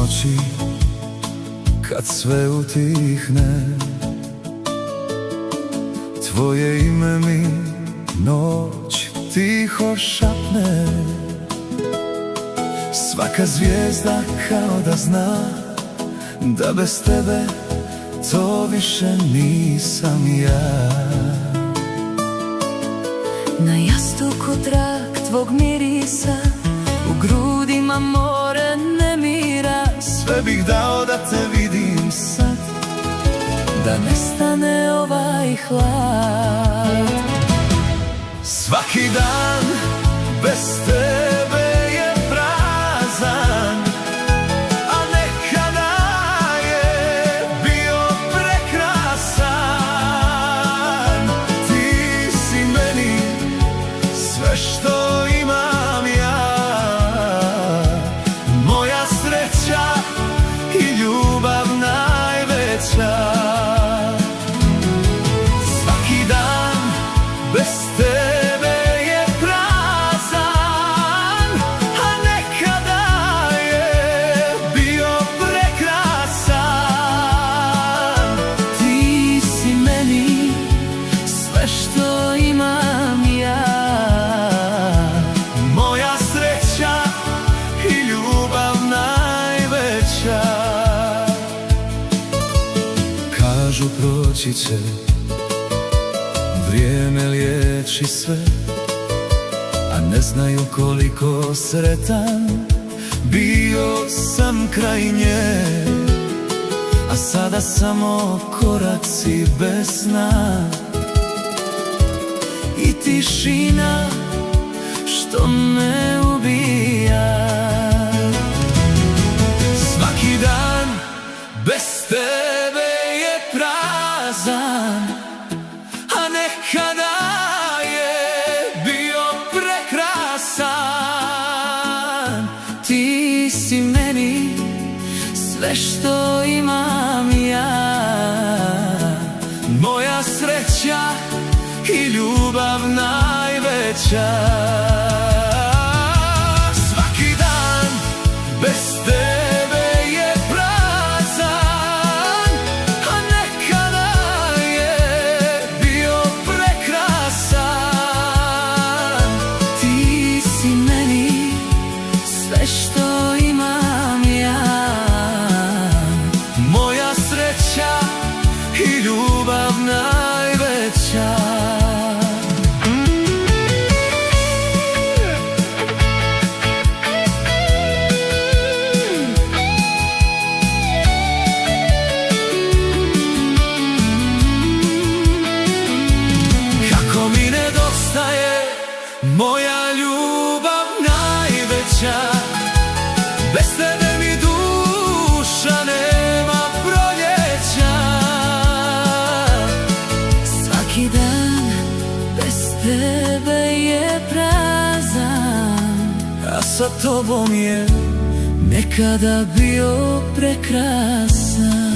noći kad sve utihne, tvoje ime mi noć tiho šapne. Svaka zvijezda kao da zna da bez tebe to više nisam ja. Na jastuku trag tvog mirisa, u grudima more nemira. Sve bih dao da te vidim sad, da nestane ovaj hlad. Svaki dan bez tebe je prazan, a nekada je bio prekrasan. Ti si meni sve što imam ja, moja sreća i ljubav najveća. Svaki dan bez tebe je prazan, a nekada je bio prekrasan. Ti si meni sve što imam ja, moja sreća i ljubav najveća. Kažu proći će, vrijeme liječi sve, a ne znaju koliko sretan bio sam kraj nje. A sada samo koraci bez sna i tišina što me ubija. Svaki dan bez tebe je prazan, a nekada je bio prekrasan. ti si meni sve što imam ja, moja sreća i ljubav najveća. Svaki dan bez tebe je prazan, a nekada je bio prekrasan. ti si meni sve što imam ja, moja sreća i ljubav najveća. Kako mi nedostaje moja ljubav najveća, bez tebe mi duša nema proljeća. svaki dan bez tebe je prazan, A sa tobom je nekada bio prekrasan.